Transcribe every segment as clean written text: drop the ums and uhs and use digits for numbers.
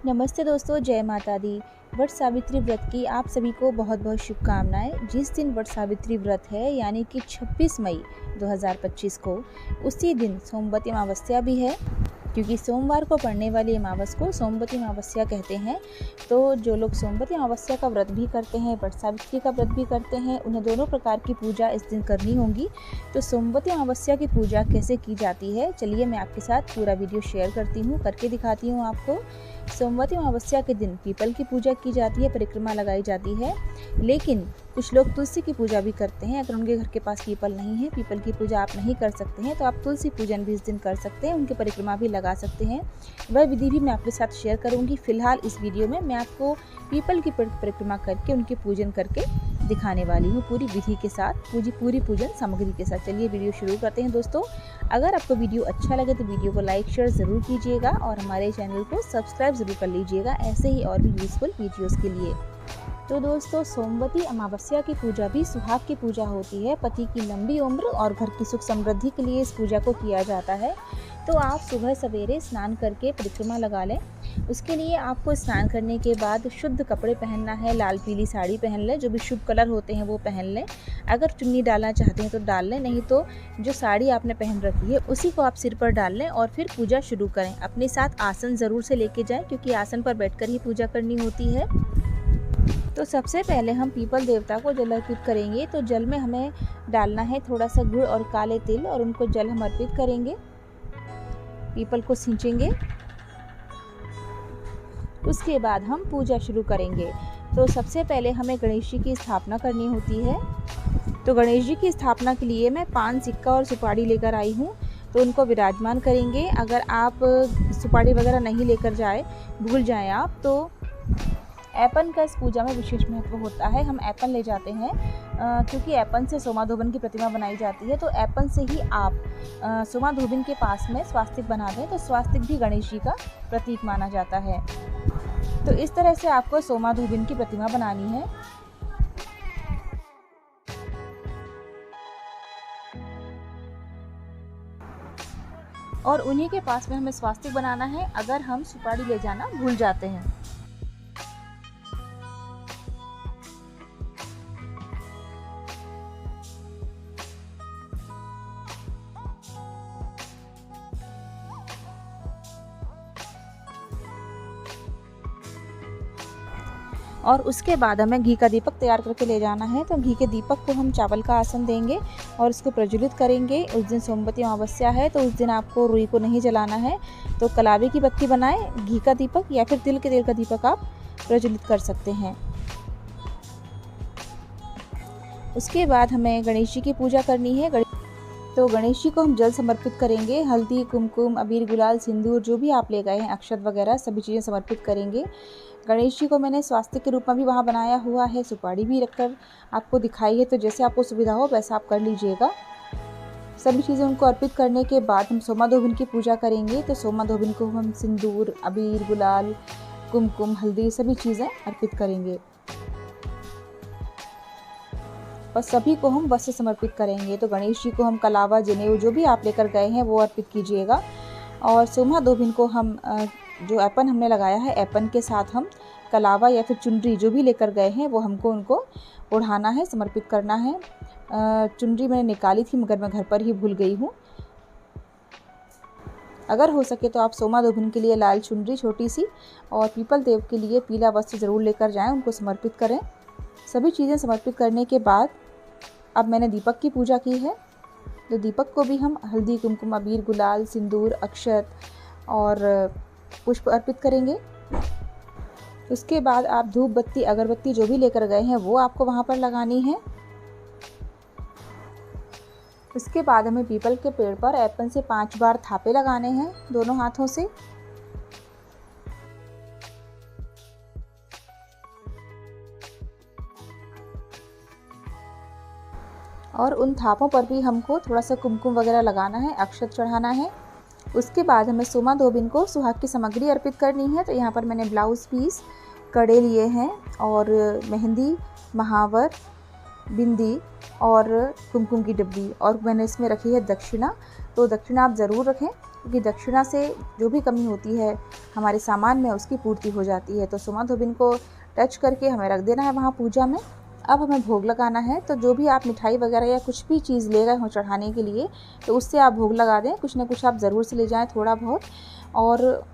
नमस्ते दोस्तों, जय माता दी। वट सावित्री व्रत की आप सभी को बहुत बहुत शुभकामनाएं। जिस दिन वट सावित्री व्रत है यानी कि 26 मई 2025 को, उसी दिन सोमवती अमावस्या भी है, क्योंकि सोमवार को पड़ने वाली अमावस को सोमवती अमावस्या कहते हैं। तो जो लोग सोमवती अमावस्या का व्रत भी करते हैं, वट सावित्री का व्रत भी करते हैं, उन्हें दोनों प्रकार की पूजा इस दिन करनी होगी। तो सोमवती अमावस्या की पूजा कैसे की जाती है, चलिए मैं आपके साथ पूरा वीडियो शेयर करती हूँ, करके दिखाती हूँ आपको। सोमवती अमावस्या के दिन पीपल की पूजा की जाती है, परिक्रमा लगाई जाती है, लेकिन कुछ लोग तुलसी की पूजा भी करते हैं। अगर उनके घर के पास पीपल नहीं है, पीपल की पूजा आप नहीं कर सकते हैं, तो आप तुलसी पूजन भी इस दिन कर सकते हैं, उनकी परिक्रमा भी लगा सकते हैं। वह विधि भी मैं आपके साथ शेयर करूंगी। फिलहाल इस वीडियो में मैं आपको पीपल की परिक्रमा करके उनके पूजन करके दिखाने वाली हूँ, पूरी विधि के साथ, पूरी पूजन सामग्री के साथ। चलिए वीडियो शुरू करते हैं दोस्तों। अगर आपको वीडियो अच्छा लगे तो वीडियो को लाइक शेयर ज़रूर कीजिएगा और हमारे चैनल को सब्सक्राइब ज़रूर कर लीजिएगा, ऐसे ही और भी यूज़फुल वीडियोस के लिए। तो दोस्तों, सोमवती अमावस्या की पूजा भी सुहाग की पूजा होती है। पति की लंबी उम्र और घर की सुख समृद्धि के लिए इस पूजा को किया जाता है। तो आप सुबह सवेरे स्नान करके परिक्रमा लगा लें। उसके लिए आपको स्नान करने के बाद शुद्ध कपड़े पहनना है, लाल पीली साड़ी पहन लें, जो भी शुभ कलर होते हैं वो पहन लें। अगर चुन्नी डालना चाहते हैं तो डाल लें, नहीं तो जो साड़ी आपने पहन रखी है उसी को आप सिर पर डाल लें और फिर पूजा शुरू करें। अपने साथ आसन ज़रूर से लेके जाएं, क्योंकि आसन पर बैठकर ही पूजा करनी होती है। तो सबसे पहले हम पीपल देवता को जल अर्पित करेंगे। तो जल में हमें डालना है थोड़ा सा गुड़ और काले तिल, और उनको जल हम अर्पित करेंगे, पीपल को सींचेंगे। उसके बाद हम पूजा शुरू करेंगे। तो सबसे पहले हमें गणेश जी की स्थापना करनी होती है। तो गणेश जी की स्थापना के लिए मैं पान, सिक्का और सुपारी लेकर आई हूँ, तो उनको विराजमान करेंगे। अगर आप सुपारी वगैरह नहीं लेकर भूल जाएं आप, तो ऐपन का इस पूजा में विशेष महत्व होता है। हम ऐपन ले जाते हैं, क्योंकि ऐपन से सोमाधोबन की प्रतिमा बनाई जाती है। तो ऐपन से ही आप सोमाधोबन के पास में स्वास्तिक बना दें, तो स्वास्तिक भी गणेश जी का प्रतीक माना जाता है। तो इस तरह से आपको सोमाधोबन की प्रतिमा बनानी है। और उन्हीं के पास में हमें स्वास्तिक बनाना है, अगर हम सुपारी ले जाना भूल जाते हैं। और उसके बाद हमें घी का दीपक तैयार करके ले जाना है। तो घी के दीपक को हम चावल का आसन देंगे और इसको प्रज्वलित करेंगे। उस दिन सोमवती अमावस्या है, तो उस दिन आपको रुई को नहीं जलाना है। तो कलावे की बत्ती बनाएं, घी का दीपक या फिर तिल के तेल का दीपक आप प्रज्वलित कर सकते हैं। उसके बाद हमें गणेश जी की पूजा करनी है। तो गणेश जी को हम जल समर्पित करेंगे। हल्दी, कुमकुम, अबीर, गुलाल, सिंदूर, जो भी आप ले गए हैं, अक्षत वगैरह सभी चीज़ें समर्पित करेंगे। गणेश जी को मैंने स्वास्तिक के रूप में भी वहाँ बनाया हुआ है, सुपारी भी रखकर आपको दिखाई है। तो जैसे आपको सुविधा हो वैसा आप कर लीजिएगा। सभी चीज़ें उनको अर्पित करने के बाद हम सोमाधोबन की पूजा करेंगे। तो सोमाधोबन को हम सिंदूर, अबीर, गुलाल, कुमकुम, हल्दी सभी चीज़ें अर्पित करेंगे और सभी को हम वस्त्र समर्पित करेंगे। तो गणेश जी को हम कलावा, जनेऊ, जो भी आप लेकर गए हैं वो अर्पित कीजिएगा। और सोमाधोबन को हम जो ऐपन हमने लगाया है, ऐपन के साथ हम कलावा या फिर चुनरी जो भी लेकर गए हैं वो हमको उनको ओढ़ाना है, समर्पित करना है। चुनरी मैंने निकाली थी मगर मैं घर पर ही भूल गई हूँ। अगर हो सके तो आप सोमाधोबन के लिए लाल चुनरी छोटी सी और पीपल देव के लिए पीला वस्त्र ज़रूर लेकर जाएं, उनको समर्पित करें। सभी चीज़ें समर्पित करने के बाद अब मैंने दीपक की पूजा की है। तो दीपक को भी हम हल्दी, कुमकुम, अबीर, गुलाल, सिंदूर, अक्षत और पुष्प अर्पित करेंगे। उसके बाद आप धूप बत्ती, अगरबत्ती जो भी लेकर गए हैं वो आपको वहाँ पर लगानी है। उसके बाद हमें पीपल के पेड़ पर ऐपन से 5 बार थापे लगाने हैं दोनों हाथों से। और उन थापों पर भी हमको थोड़ा सा कुमकुम वगैरह लगाना है, अक्षत चढ़ाना है। उसके बाद हमें सोमाधोबन को सुहाग की सामग्री अर्पित करनी है। तो यहाँ पर मैंने ब्लाउज़ पीस, कड़े लिए हैं और मेहंदी, महावर, बिंदी और कुमकुम की डब्बी, और मैंने इसमें रखी है दक्षिणा। तो दक्षिणा आप ज़रूर रखें। क्योंकि दक्षिणा से जो भी कमी होती है हमारे सामान में उसकी पूर्ति हो जाती है। तो सोमा धोबिन को टच करके हमें रख देना है वहाँ पूजा में। अब हमें भोग लगाना है, तो जो भी आप मिठाई वगैरह या कुछ भी चीज़ ले गए हों चढ़ाने के लिए तो उससे आप भोग लगा दें। कुछ ना कुछ आप ज़रूर से ले जाएं, थोड़ा बहुत। और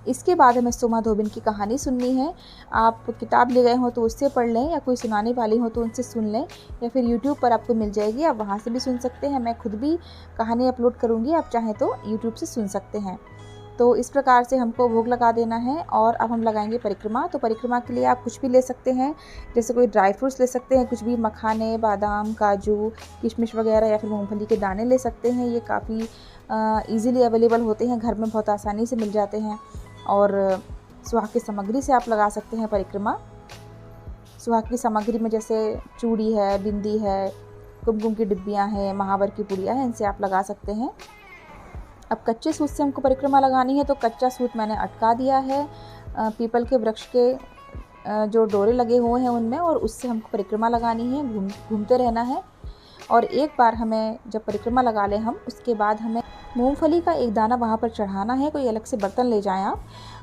इसके बाद हमें सोमा धोबिन की कहानी सुननी है। आप किताब ले गए हों तो उससे पढ़ लें, या कोई सुनाने वाली हो तो उनसे सुन लें, या फिर यूट्यूब पर आपको मिल जाएगी, आप वहाँ से भी सुन सकते हैं। मैं खुद भी कहानी अपलोड करूँगी, आप चाहें तो यूट्यूब से सुन सकते हैं। तो इस प्रकार से हमको भोग लगा देना है। और अब हम लगाएंगे परिक्रमा। तो परिक्रमा के लिए आप कुछ भी ले सकते हैं, जैसे कोई ड्राई फ्रूट्स ले सकते हैं, कुछ भी मखाने, बादाम, काजू, किशमिश वगैरह, या फिर मूंगफली के दाने ले सकते हैं। ये काफ़ी ईज़िली अवेलेबल होते हैं, घर में बहुत आसानी से मिल जाते हैं। और सुहाग की सामग्री से आप लगा सकते हैं परिक्रमा। सुहाग की सामग्री में जैसे चूड़ी है, बिंदी है, कुमकुम की डिब्बियाँ हैं, महावर की पुड़िया हैं, इनसे आप लगा सकते हैं। अब कच्चे सूत से हमको परिक्रमा लगानी है, तो कच्चा सूत मैंने अटका दिया है पीपल के वृक्ष के जो डोरे लगे हुए हैं उनमें, और उससे हमको परिक्रमा लगानी है, घूमते रहना है। और एक बार हमें जब परिक्रमा लगा लें हम, उसके बाद हमें मूंगफली का एक दाना वहाँ पर चढ़ाना है। कोई अलग से बर्तन ले जाएं आप,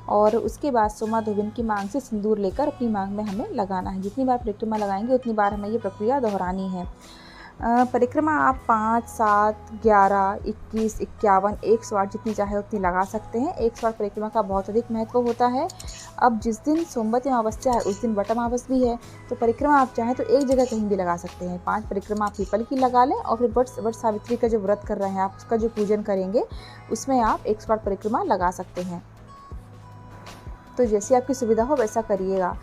और उसके बाद सोमा धोबिन की मांग से सिंदूर लेकर अपनी मांग में हमें लगाना है। जितनी बार परिक्रमा लगाएंगे उतनी बार हमें ये प्रक्रिया दोहरानी है। परिक्रमा आप 5, 7, 11, 21, 51, 108 जितनी चाहे उतनी लगा सकते हैं। 108 परिक्रमा का बहुत अधिक महत्व होता है। अब जिस दिन सोमवती अमावस्या है उस दिन वट अमावस भी है, तो परिक्रमा आप चाहें तो एक जगह कहीं भी लगा सकते हैं। 5 परिक्रमा आप पीपल की लगा लें, और फिर वट सावित्री का जो व्रत कर रहे हैं आप, उसका जो पूजन करेंगे उसमें आप 108 परिक्रमा लगा सकते हैं। तो जैसी आपकी सुविधा हो वैसा करिएगा।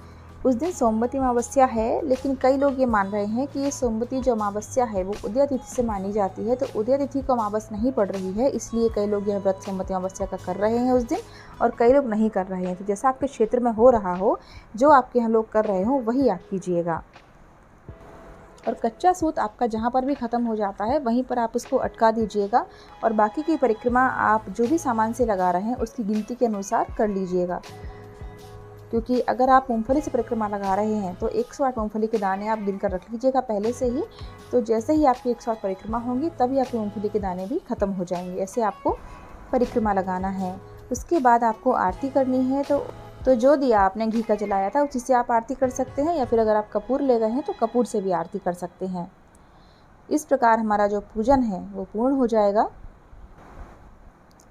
उस दिन सोमवती अमावस्या है, लेकिन कई लोग ये मान रहे हैं कि ये सोमवती जो अमावस्या है वो उदया तिथि से मानी जाती है, तो उदया तिथि को अमावस नहीं पड़ रही है, इसलिए कई लोग यह व्रत सोमवती अमावस्या का कर रहे हैं उस दिन, और कई लोग नहीं कर रहे हैं। तो जैसा आपके क्षेत्र में हो रहा हो, जो आपके यहाँ लोग कर रहे हो वही आप कीजिएगा। और कच्चा सूत आपका जहाँ पर भी ख़त्म हो जाता है वहीं पर आप उसको अटका दीजिएगा, और बाकी की परिक्रमा आप जो भी सामान से लगा रहे हैं उसकी गिनती के अनुसार कर लीजिएगा। क्योंकि अगर आप मूंगफली से परिक्रमा लगा रहे हैं तो 108 मूंगफली के दाने आप गिनकर रख लीजिएगा पहले से ही। तो जैसे ही आपकी 108 परिक्रमा होंगी तभी आपके मूंगफली के दाने भी ख़त्म हो जाएंगे। ऐसे आपको परिक्रमा लगाना है। उसके बाद आपको आरती करनी है। तो जो दिया आपने घी का जलाया था उसी से आप आरती कर सकते हैं, या फिर अगर आप कपूर ले गए हैं तो कपूर से भी आरती कर सकते हैं। इस प्रकार हमारा जो पूजन है वो पूर्ण हो जाएगा।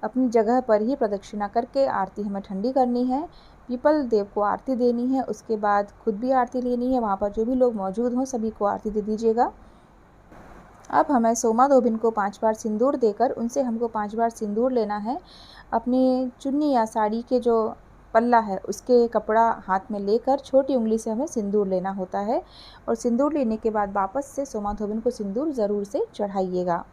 अपनी जगह पर ही प्रदक्षिणा करके आरती हमें ठंडी करनी है, पीपल देव को आरती देनी है, उसके बाद खुद भी आरती लेनी है। वहाँ पर जो भी लोग मौजूद हों सभी को आरती दे दीजिएगा। अब हमें सोमा धोबिन को 5 बार सिंदूर देकर उनसे हमको 5 बार सिंदूर लेना है। अपनी चुन्नी या साड़ी के जो पल्ला है उसके कपड़ा हाथ में लेकर छोटी उंगली से हमें सिंदूर लेना होता है, और सिंदूर लेने के बाद वापस से सोमा धोबिन को सिंदूर ज़रूर से चढ़ाइएगा।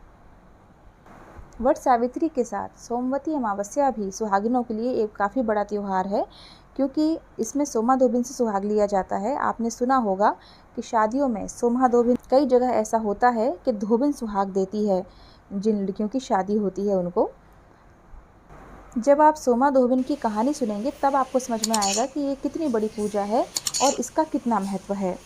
वट सावित्री के साथ सोमवती अमावस्या भी सुहागिनों के लिए एक काफ़ी बड़ा त्यौहार है, क्योंकि इसमें सोमा धोबिन से सुहाग लिया जाता है। आपने सुना होगा कि शादियों में सोमा धोबिन, कई जगह ऐसा होता है कि धोबिन सुहाग देती है जिन लड़कियों की शादी होती है उनको। जब आप सोमा धोबिन की कहानी सुनेंगे तब आपको समझ में आएगा कि ये कितनी बड़ी पूजा है और इसका कितना महत्व है।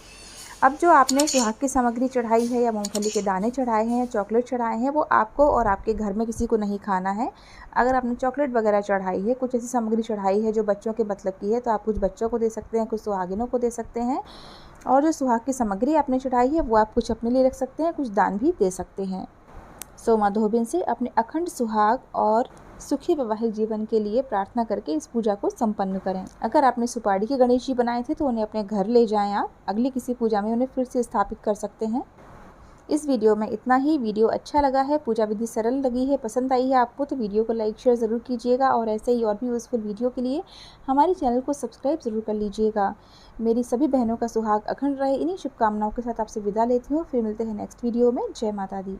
अब जो आपने सुहाग की सामग्री चढ़ाई है, या मूंगफली के दाने चढ़ाए हैं, या चॉकलेट चढ़ाए हैं, वो आपको और आपके घर में किसी को नहीं खाना है। अगर आपने चॉकलेट वगैरह चढ़ाई है, कुछ ऐसी सामग्री चढ़ाई है जो बच्चों के मतलब की है, तो आप कुछ बच्चों को दे सकते हैं, कुछ सुहागिनों को दे सकते हैं। और जो सुहाग की सामग्री आपने चढ़ाई है वो आप कुछ अपने लिए रख सकते हैं, कुछ दान भी दे सकते हैं। सोमा धोबिन से अपने अखंड सुहाग और सुखी वैवाहिक जीवन के लिए प्रार्थना करके इस पूजा को संपन्न करें। अगर आपने सुपारी के गणेश जी बनाए थे तो उन्हें अपने घर ले जाएं, आप अगली किसी पूजा में उन्हें फिर से स्थापित कर सकते हैं। इस वीडियो में इतना ही। वीडियो अच्छा लगा है, पूजा विधि सरल लगी है, पसंद आई है आपको, तो वीडियो को लाइक शेयर ज़रूर कीजिएगा, और ऐसे ही और भी यूज़फुल वीडियो के लिए हमारे चैनल को सब्सक्राइब ज़रूर कर लीजिएगा। मेरी सभी बहनों का सुहाग अखंड रहे, इन्हीं शुभकामनाओं के साथ आपसे विदा लेती हूँ। फिर मिलते हैं नेक्स्ट वीडियो में। जय माता दी।